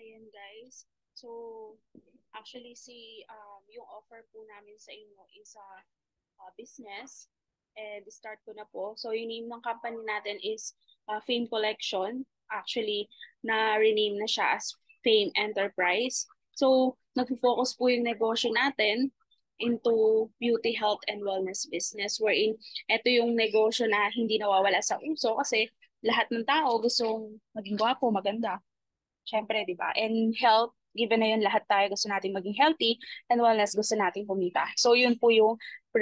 Ayan guys. So, actually yung offer po namin sa inyo is business. And start ko na po. So, yung name ng company natin is Fame Collection. Actually, na-rename na siya as Fame Enterprise. So, nag-focus po yung negosyo natin into beauty, health, and wellness business. Wherein, ito yung negosyo na hindi nawawala sa uso kasi lahat ng tao gustong maging gwapo, maganda. Siyempre, di ba? And health, given na yun, lahat tayo gusto natin maging healthy and wellness, gusto natin kumita. So, yun po yung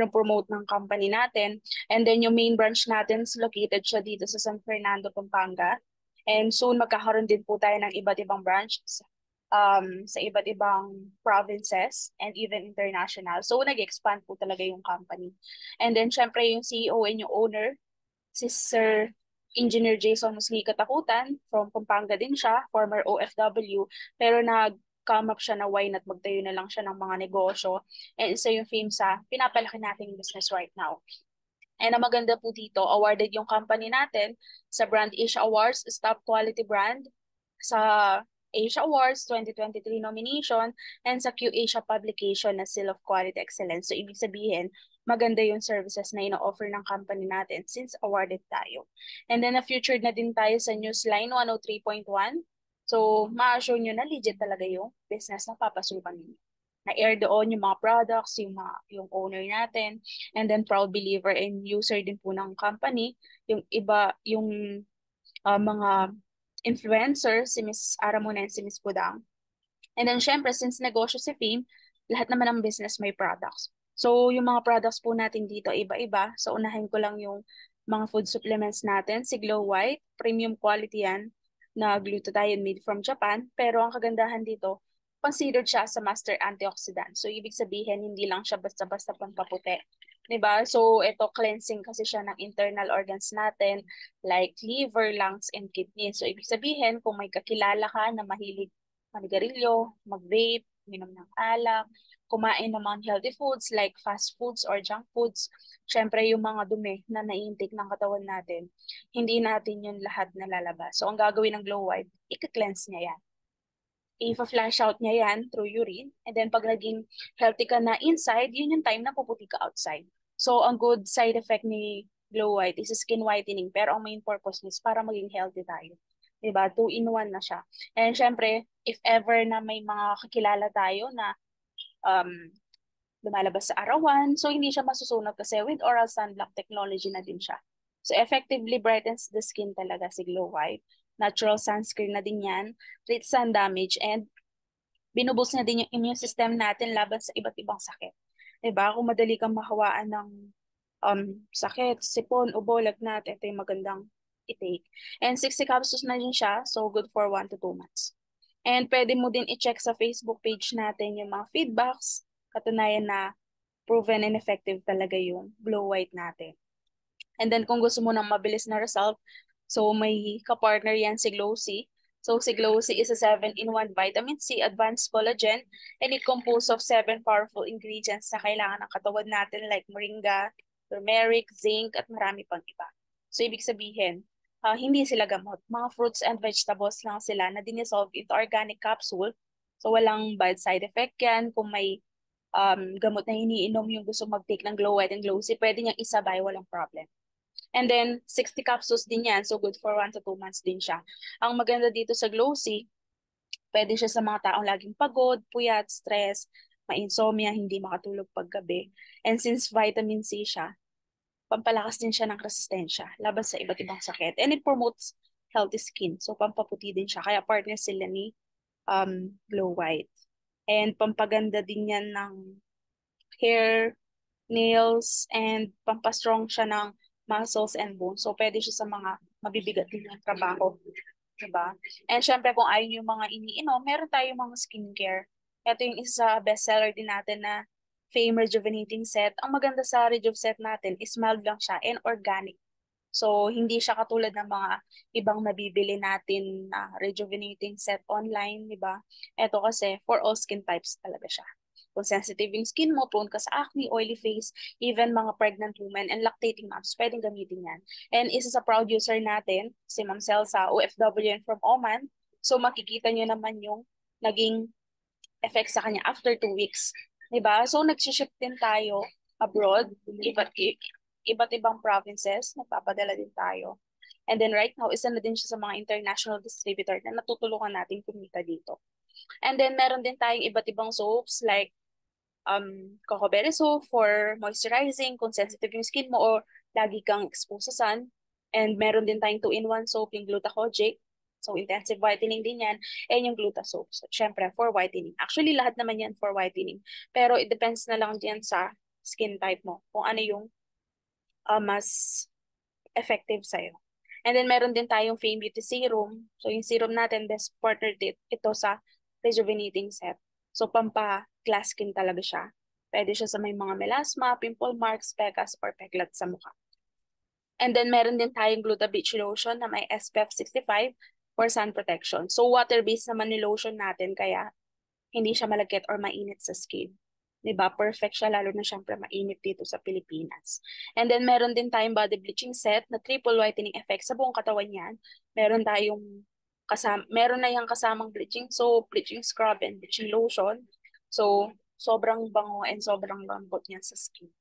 promote ng company natin. And then, yung main branch natin is located siya dito sa San Fernando, Pampanga. And soon, magkakaroon din po tayo ng iba't ibang branches sa iba't ibang provinces and even international. So, nag-expand po talaga yung company. And then, syempre, yung CEO and yung owner, si Sir Engineer Jason Musli Katakutan, from Pampanga din siya, former OFW, pero nag-come up siya na why not magtayo na lang siya ng mga negosyo. And isa yung fame sa pinapalaki nating business right now. And ang maganda po dito, awarded yung company natin sa Brand Asia Awards, as Top Quality Brand, sa Asia Awards 2023 nomination, and sa Q Asia Publication na Seal of Quality Excellence. So, ibig sabihin, maganda yung services na ino-offer ng company natin since awarded tayo. And then, na-featured na din tayo sa Newsline 103.1. So, ma-assure nyo na legit talaga yung business na papasukan ninyo. Na-air doon yung mga products, yung owner natin, and then proud believer and user din po ng company, yung iba, yung mga influencer, si Miss Aramona and si Miss Pudang. And then syempre, since negosyo si Fame, lahat naman ng business may products. So yung mga products po natin dito, iba-iba. So unahin ko lang yung mga food supplements natin, si Glow White, premium quality yan, na glutathione made from Japan. Pero ang kagandahan dito, considered siya as a master antioxidant. So ibig sabihin, hindi lang siya basta-basta pampaputi. 'Di ba? So ito cleansing kasi siya ng internal organs natin like liver, lungs, and kidney. So ibig sabihin, kung may kakilala ka na mahilig manigarilyo, mag-vape, minom ng alak, kumain ng mga healthy foods like fast foods or junk foods, syempre yung mga dumi na nai-intake ng katawan natin, hindi natin yun lahat nalalabas. So ang gagawin ng Glow White, i-cleanse niya yan. I-flash out niya yan through urine. And then pag naging healthy ka na inside, yun yung time na puputi ka outside. So ang good side effect ni Glow White is skin whitening. Pero ang main purpose niya is para maging healthy tayo. Diba? 2-in-1 na siya. And syempre, if ever na may mga kakilala tayo na um, lumalabas sa arawan, so hindi siya masusunog kasi with oral sunblock technology na din siya. So effectively brightens the skin talaga si Glow White. Natural sunscreen na din yan, treats sun damage, and binuboost na din yung immune system natin laban sa iba't ibang sakit. Diba? Kung madali kang mahawaan ng sakit, sipon, ubo, lagnat, ito yung magandang i-take. And 60 capsules na din siya, so good for 1 to 2 months. And pwede mo din i-check sa Facebook page natin yung mga feedbacks, katunayan na proven and effective talaga yung Glow White natin. And then kung gusto mo ng mabilis na result, so may kapartner yan si Glow C. So si Glow C is a 7-in-1 vitamin C advanced collagen, and it composed of 7 powerful ingredients na kailangan ng katawan natin like moringa, turmeric, zinc, at marami pang iba. So ibig sabihin, hindi sila gamot. Mga fruits and vegetables lang sila na dinesolve into organic capsule. So walang bad side effect yan. Kung may gamot na iniinom yung gusto mag-take ng Glow White and Glow C, pwede niyang isabay, walang problem. And then, 60 capsules din yan. So, good for 1 to 2 months din siya. Ang maganda dito sa Glossy, pwede siya sa mga taong laging pagod, puyat, stress, ma-insomnia, hindi makatulog paggabi. And since vitamin C siya, pampalakas din siya ng resistensya laban sa iba't ibang sakit. And it promotes healthy skin. So, pampaputi din siya. Kaya partner sila ni Glow White. And pampaganda din yan ng hair, nails, and pampastrong siya ng muscles and bones. So, pwede siya sa mga mabibigat din ng trabaho. Diba? And syempre, kung ayaw yung mga iniinom, meron tayong mga skincare. Ito yung isa sa bestseller din natin na Fame Rejuvenating Set. Ang maganda sa Rejuve Set natin is mild lang siya and organic. So, hindi siya katulad ng mga ibang nabibili natin na rejuvenating set online, di ba? Ito kasi for all skin types talaga siya. Kung sensitive yung skin mo, prone ka sa acne, oily face, even mga pregnant women and lactating moms, pwedeng gamitin yan. And isa sa proud user natin, si Ma'am Celsa, OFW and from Oman, So makikita nyo naman yung naging effect sa kanya after 2 weeks. Diba? So nag-ship din tayo abroad, iba't ibang provinces, nagpapadala din tayo. And then right now, isa na din siya sa mga international distributor na natutulungan natin kumita dito. And then meron din tayong iba't ibang soaps like coco berry soap for moisturizing kung sensitive yung skin mo or lagi kang exposed sa sun. And meron din tayong 2-in-1 soap, yung Gluta-Kojic. So, intensive whitening din yan. And yung Gluta soap. So, syempre, for whitening. Actually, lahat naman yan for whitening. Pero it depends na lang din sa skin type mo. Kung ano yung mas effective sa'yo. And then, meron din tayong Fame Beauty Serum. So, yung serum natin, best partner ito sa rejuvenating set. So, pampa-glass skin talaga siya. Pwede siya sa may mga melasma, pimple marks, pecas, or peklat sa mukha. And then, meron din tayong Gluta Beach Lotion na may SPF 65 for sun protection. So, water-based naman ni lotion natin, kaya hindi siya malagkit or mainit sa skin. Diba? Perfect siya, lalo na syempre mainit dito sa Pilipinas. And then, meron din tayong body bleaching set na triple whitening effect sa buong katawan yan. Meron tayong meron na yung kasamang bleaching soap, bleaching scrub, and bleaching lotion. So, sobrang bango and sobrang lambot niyan sa skin.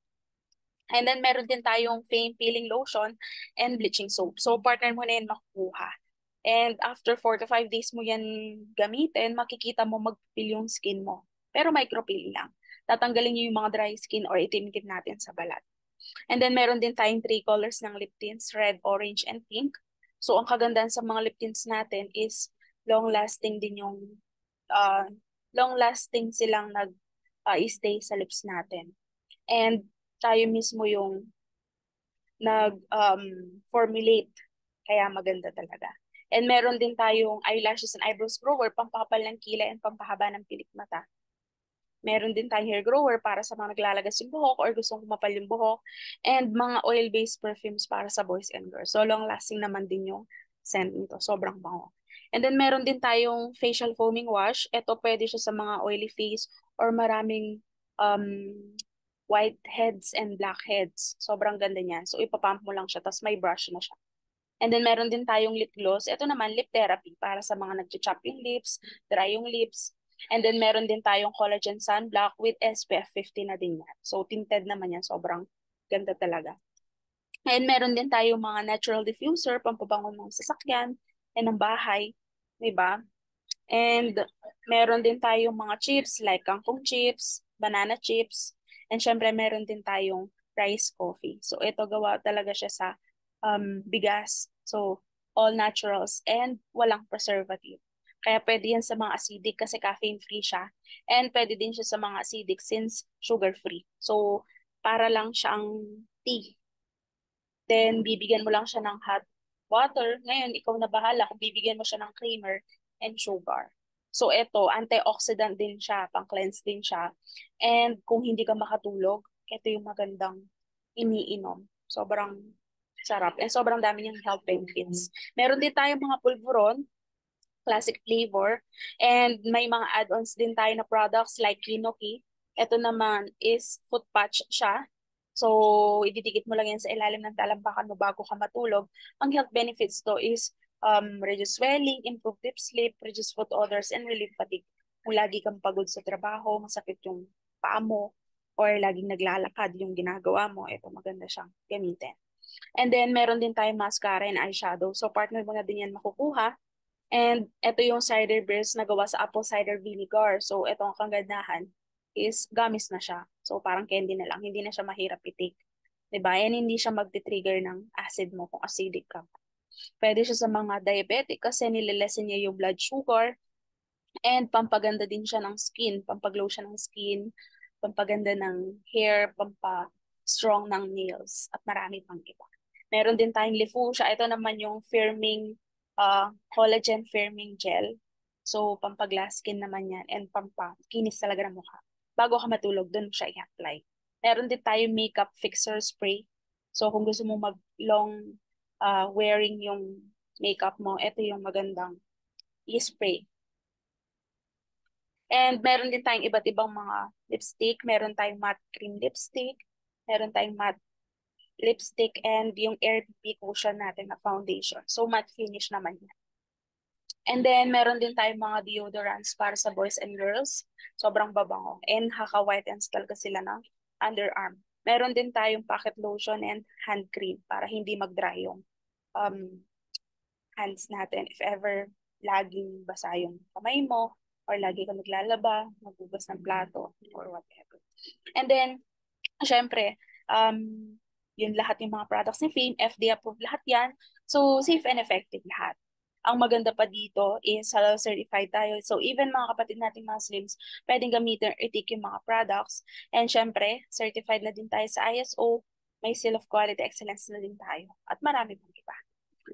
And then, meron din tayong Fame Peeling Lotion and Bleaching Soap. So, partner mo na yan makukuha. And after 4 to 5 days mo yan gamitin, makikita mo mag-peel yung skin mo. Pero micropeel lang. Tatanggalin niyo yung mga dry skin or itim-itim natin sa balat. And then, meron din tayong 3 colors ng lip tints, red, orange, and pink. So, ang kagandahan sa mga lip tints natin is long-lasting din yung, long-lasting silang nag-stay sa lips natin. And tayo mismo yung nag-formulate. Kaya maganda talaga. And meron din tayong eyelashes and eyebrows grower, pampakapal ng kilay and pampahaba ng pilik mata. Meron din tayong hair grower para sa mga naglalagas yung buhok or gustong kumapal yung buhok. And mga oil-based perfumes para sa boys and girls. So long-lasting naman din yung scent nito. Sobrang bango. And then meron din tayong facial foaming wash. Ito pwede siya sa mga oily face or maraming um, white heads and black heads. Sobrang ganda niyan. So ipapump mo lang siya, tapos may brush na siya. And then meron din tayong lip gloss. Ito naman, lip therapy para sa mga nag-chop yung lips, dry yung lips. And then meron din tayong collagen sunblock with SPF 50 na din yan. So tinted naman yan, sobrang ganda talaga. And meron din tayong mga natural diffuser, pampabango ng sasakyan and ng bahay. Diba? And meron din tayong mga chips like kangkong chips, banana chips, and syempre meron din tayong rice coffee. So ito gawa talaga siya sa bigas. So all naturals and walang preservative. Kaya pwede yan sa mga acidic kasi caffeine-free siya. And pwede din siya sa mga acidic since sugar-free. So para lang siyang tea. Then bibigyan mo lang siya ng hot water. Ngayon, ikaw na bahala kung bibigyan mo siya ng creamer and sugar. So ito, antioxidant din siya, pang-cleanse din siya. And kung hindi ka makatulog, ito yung magandang iniinom. Sobrang sarap. And sobrang dami niyang health benefits. Meron din tayong mga pulveron, classic flavor. And may mga add-ons din tayo na products like Kinoki. Ito naman is foot patch siya. So, ididikit mo lang yan sa ilalim ng talampakan mo bago ka matulog. Ang health benefits to is reduce swelling, improve deep sleep, reduce foot odors, and relieve fatigue. Kung lagi kang pagod sa trabaho, masakit yung paa mo, or laging naglalakad yung ginagawa mo, ito maganda siyang gamitin. And then, meron din tayong mascara and eyeshadow. So, partner mo na din yan makukuha. And ito yung cider beers na gawa sa apple cider vinegar. So, ito ang kagandahan is gamis na siya. So, parang candy na lang. Hindi na siya mahirap i-take. Diba? And hindi siya magti-trigger ng acid mo kung acidic ka. Pwede siya sa mga diabetic kasi nililesen niya yung blood sugar. And pampaganda din siya ng skin. Pampaglow siya ng skin. Pampaganda ng hair. Pampa-strong ng nails. At marami pang iba. Meron din tayong Lifusia. Ito naman yung firming collagen firming gel. So, pampaglass skin naman yan and pampakinis talaga ng mukha. Bago ka matulog, dun siya i-apply. Meron din tayo makeup fixer spray. So, kung gusto mo mag-long wearing yung makeup mo, ito yung magandang i-spray. And meron din tayong iba't ibang mga lipstick. Meron tayong matte cream lipstick. Meron tayong matte lipstick and yung Air BB cushion natin na foundation. So, matte finish naman yan. And then, meron din tayong mga deodorants para sa boys and girls. Sobrang babango. And haka-whitens talaga sila ng underarm. Meron din tayong pocket lotion and hand cream para hindi mag-dry yung um, hands natin. If ever laging basa yung kamay mo or lagi ka naglalaba, maghugas ng plato or whatever. And then, syempre, yun lahat yung mga products ni Fame, FDA approved lahat yan. So, safe and effective lahat. Ang maganda pa dito is halal certified tayo. So, even mga kapatid nating Muslims, pwedeng gamitin or itik yung mga products. And syempre, certified na din tayo sa ISO. May seal of quality excellence na din tayo. At marami pang iba.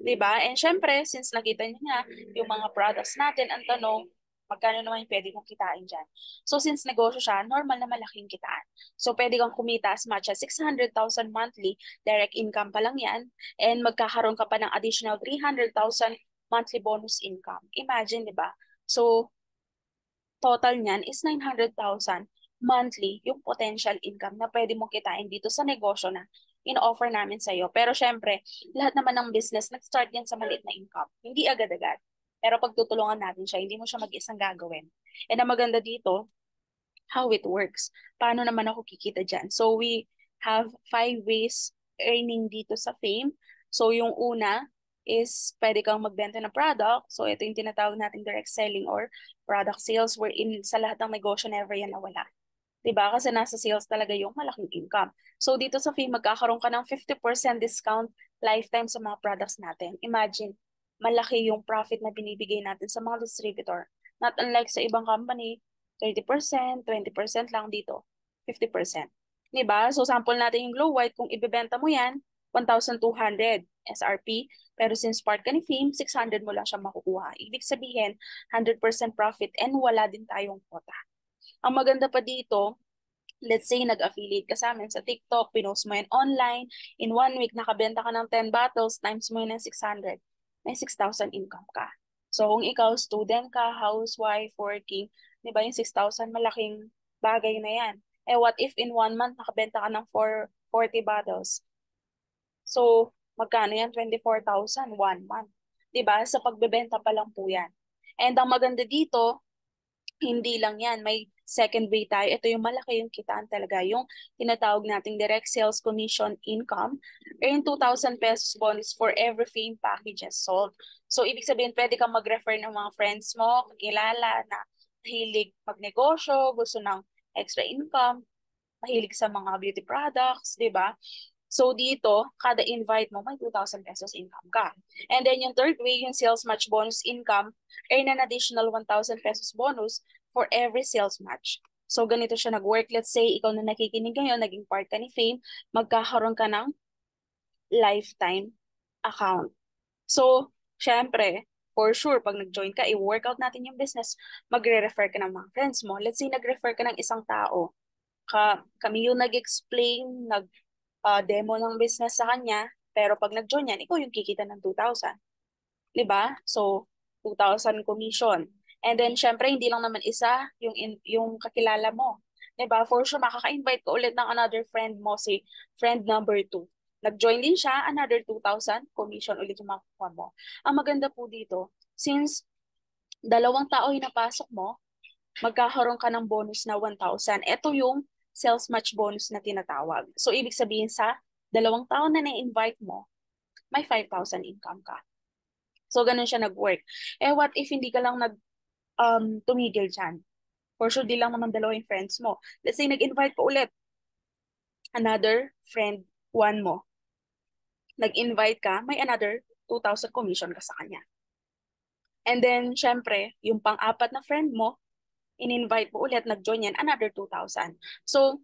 Diba? And syempre, since nakita niyo nga yung mga products natin, ang tanong, magkano naman yung pwede kong kitain dyan? So since negosyo siya, normal na malaking kitaan. So pwede kang kumita as much as 600,000 monthly, direct income pa lang yan, and magkakaroon ka pa ng additional 300,000 monthly bonus income. Imagine, di ba? So total niyan is 900,000 monthly yung potential income na pwede mong kitain dito sa negosyo na in-offer namin sa iyo. Pero syempre, lahat naman ng business, nag-start yan sa maliit na income. Hindi agad-agad. Pero pag tutulungan natin siya, hindi mo siya mag-isang gagawin. And ang maganda dito, how it works. Paano naman ako kikita dyan? So we have 5 ways earning dito sa Fame. So yung una is pwede kang magbenta ng product. So ito yung tinatawag nating direct selling or product sales wherein sa lahat ng negosyo never yan nawala. Diba? Kasi nasa sales talaga yung malaking income. So dito sa Fame, magkakaroon ka ng 50% discount lifetime sa mga products natin. Imagine, malaki yung profit na binibigay natin sa mga distributor. Not unlike sa ibang company, 30%, 20% lang dito, 50%. Diba? So sample natin yung Glow White, kung ibebenta mo yan, 1,200 SRP, pero since part ka ni Fame, 600 mo lang siya makukuha. Ibig sabihin, 100% profit and wala din tayong quota. Ang maganda pa dito, let's say nag-affiliate ka sa amin sa TikTok, pinost mo yan online, in 1 week nakabenta ka ng 10 bottles, times mo yun ng 600, may 6,000 income ka. So kung ikaw student ka, housewife, working, di ba yung 6,000 malaking bagay na yan. Eh what if in 1 month nakabenta ka ng 40 bottles? So magkano yan? 24,000 1 month. Di ba? Sa pagbebenta pa lang po yan. And ang maganda dito, hindi lang yan, may second way tayo. Ito yung malaki yung kitaan talaga, yung tinatawag nating direct sales commission income. Earn 2,000 pesos bonus for every Fame packages sold. So, ibig sabihin, pwede kang mag-refer ng mga friends mo, kakilala na mahilig magnegosyo, gusto ng extra income, mahilig sa mga beauty products, di ba? So dito, kada invite mo, may 2,000 pesos income ka. And then yung third way, yung sales match bonus income, earn an additional 1,000 pesos bonus for every sales match. So ganito siya nag-work. Let's say, ikaw na nakikinig ngayon, naging part ka ni Fame, magkakaroon ka ng lifetime account. So, syempre, for sure, pag nag-join ka, i-workout natin yung business, magre-refer ka ng mga friends mo. Let's say, nag-refer ka ng isang tao. Kami yung nag-explain, demo ng business sa kanya, pero pag nag-join yan, ikaw yung kikita ng 2,000. Diba? So, 2,000 commission. And then, syempre, hindi lang naman isa yung kakilala mo. Diba? For sure, makaka-invite ka ulit ng another friend mo, si friend number 2. Nag-join din siya, another 2,000 commission ulit yung makukuha mo. Ang maganda po dito, since dalawang tao yung napasok mo, magkakaroon ka ng bonus na 1,000. Ito yung sales match bonus na tinatawag. So, ibig sabihin sa dalawang taon na na-invite mo, may 5,000 income ka. So, ganun siya nag-work. Eh, what if hindi ka lang tumigil dyan? For sure, di lang naman dalawa yung friends mo. Let's say, nag-invite pa ulit another friend, one mo. Nag-invite ka, may another 2,000 commission ka sa kanya. And then, syempre, yung pang-apat na friend mo, in-invite mo ulit, nag-join yan, another 2,000. So,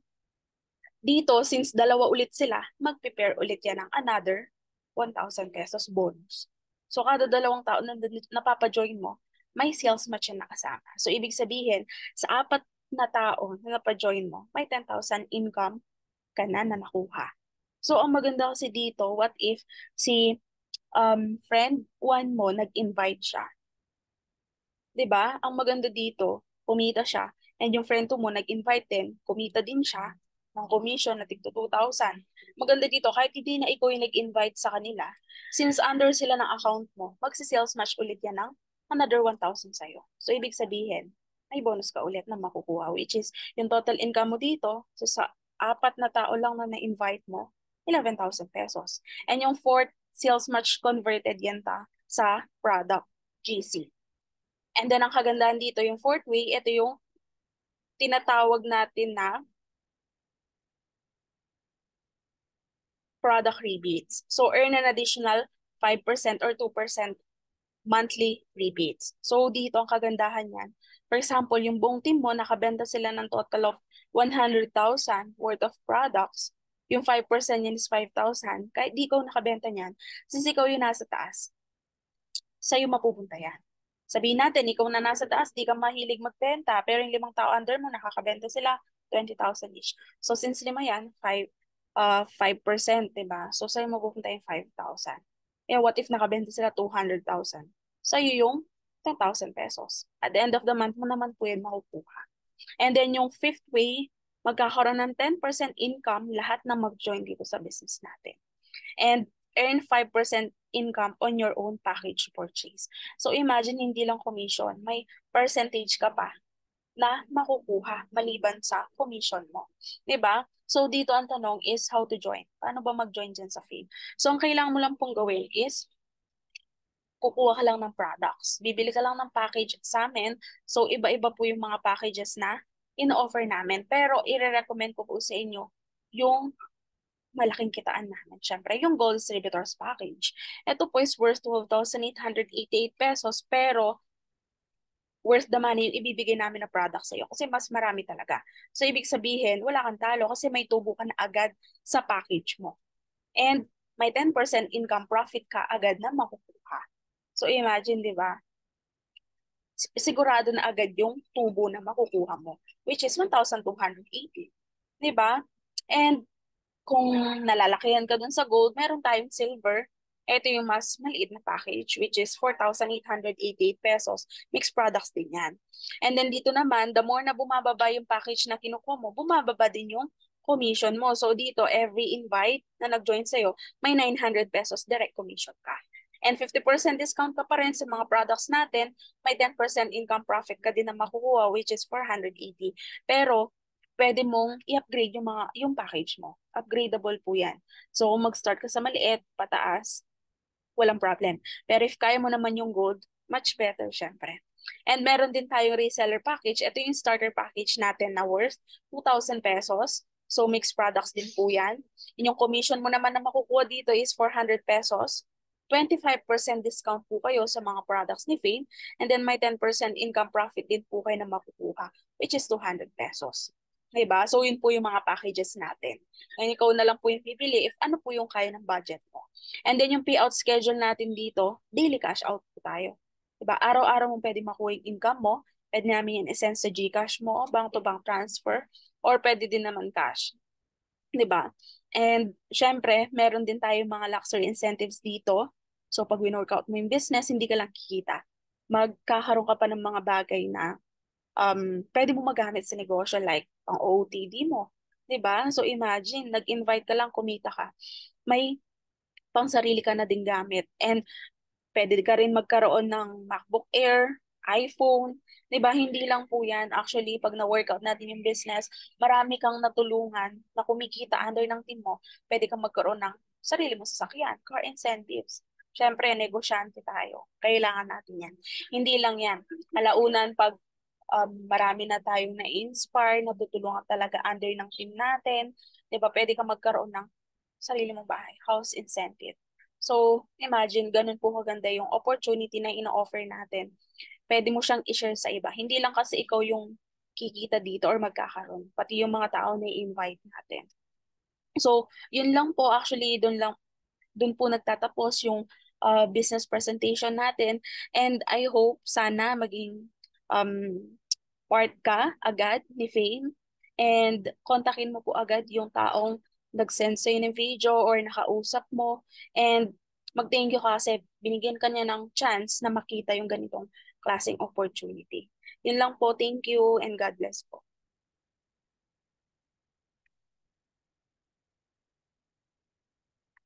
dito, since dalawa ulit sila, mag-prepare ulit yan ng another 1,000 pesos bonus. So, kada dalawang taon na napapa-join mo, may sales match yan nakasama. So, ibig sabihin, sa apat na tao na napa-join mo, may 10,000 income ka na nakuha. So, ang maganda kasi dito, what if si friend one mo nag-invite siya? 'Di ba? Ang maganda dito, kumita siya. And yung friend mo nag-invite din, kumita din siya ng commission na tigto 2,000. Maganda dito, kahit hindi na ikaw yung nag-invite sa kanila, since under sila ng account mo, magsi-sales match ulit yan ng another 1,000 sa'yo. So, ibig sabihin, may bonus ka ulit na makukuha, which is yung total income mo dito, so sa apat na tao lang na na-invite mo, 11,000 pesos. And yung fourth sales match converted yan sa product, GC. And then, ang kagandahan dito, yung fourth way, ito yung tinatawag natin na product rebates. So, earn an additional 5% or 2% monthly rebates. So, dito ang kagandahan yan. For example, yung buong team mo, nakabenta sila ng total of 100,000 worth of products. Yung 5% yan is 5,000. Kahit di ikaw nakabenta niyan, since ikaw yung nasa taas, sa'yo mapupunta yan. Sabihin natin, ikaw na nasa taas, di ka mahilig magbenta, pero yung 5 tao under mo, nakakabenta sila 20,000 each. So, since 5 yan, 5%, diba? So, sa'yo mapupunta yung 5,000. Eh, what if nakabenta sila 200,000? Sa'yo yung 10,000 pesos. At the end of the month mo naman po yan makukuha. And then yung fifth way, magkakaroon ng 10% income lahat na mag-join dito sa business natin. And earn 5% income on your own package purchase. So imagine hindi lang commission, may percentage ka pa na makukuha maliban sa commission mo. 'Di ba? So dito ang tanong is how to join. Paano ba mag-join dyan sa Fame? So ang kailangan mo lang pong gawin is kukuha ka lang ng products. Bibili ka lang ng package sa amin. So iba-iba po yung mga packages na in-offer namin. Pero i-recommend ko po sa inyo yung malaking kitaan namin. Siyempre, yung Gold Distributors Package. Ito po is worth 12,888 pesos, pero worth the money yung ibibigay namin na product sa'yo kasi mas marami talaga. So, ibig sabihin, wala kang talo kasi may tubo ka na agad sa package mo. And may 10% income profit ka agad na makukuha. So, imagine, di ba? Sigurado na agad yung tubo na makukuha mo, which is 1,280. Di ba? And kung nalalakihan ka dun sa gold, meron tayong silver. Ito yung mas maliit na package, which is 4,888 pesos. Mixed products din yan. And then dito naman, the more na bumababa yung package na kinukuha mo, bumababa din yung commission mo. So dito, every invite na nag-join sa'yo, may 900 pesos direct commission ka. And 50% discount ka pa rin sa mga products natin, may 10% income profit ka din na makukuha, which is 480. Pero, pwede mong i-upgrade yung package mo. Upgradable po yan. So, kung mag-start ka sa maliit, pataas, walang problem. Pero if kaya mo naman yung gold, much better, syempre. And meron din tayong reseller package. Ito yung starter package natin na worth 2,000 pesos. So, mixed products din po yan. Yung commission mo naman na makukuha dito is 400 pesos. 25% discount po kayo sa mga products ni Fame. And then may 10% income profit din po kayo na makukuha, which is 200 pesos. Diba? So, yun po yung mga packages natin. Ngayon, ikaw na lang po yung pipili if ano po yung kaya ng budget mo. And then, yung payout schedule natin dito, daily cash out po tayo. Diba? Araw-araw mo pwede makuha yung income mo. Pwede namin yan isend sa GCash mo, bank-to-bank transfer, or pwede din naman cash. 'Di ba? And syempre, meron din tayong mga luxury incentives dito. So pag win-workout mo yung business, hindi ka lang kikita. Magkakaroon ka pa ng mga bagay na pwede mo magamit sa negosyo like pang OOTD mo. 'Di ba? So imagine, nag-invite ka lang, kumita ka. May pang sarili ka na ding gamit. And pwede ka rin magkaroon ng MacBook Air, iPhone, 'di ba? Hindi lang po 'yan. Actually, pag na-workout natin yung business, marami kang natulungan na kumikita under ng team mo. Pwede kang magkaroon ng sarili mong sasakyan, car incentives. Siyempre, negosyante tayo. Kailangan natin 'yan. Hindi lang 'yan. Alaunan pag marami na tayong na-inspire, natutulungan talaga under ng team natin, 'di ba? Pwede kang magkaroon ng sarili mong bahay, house incentive. So, imagine, ganun po maganda yung opportunity na ino-offer natin. Pwede mo siyang i-share sa iba. Hindi lang kasi ikaw yung kikita dito or magkakaroon, pati yung mga tao na i-invite natin. So, yun lang po actually, dun po nagtatapos yung business presentation natin. And I hope sana maging um, part ka agad ni Fame and kontakin mo po agad yung taong nag-send sa'yo ng video or nakausap mo and mag-thank you ka kasi binigyan ka niya ng chance na makita yung ganitong klaseng opportunity. Yun lang po. Thank you and God bless po.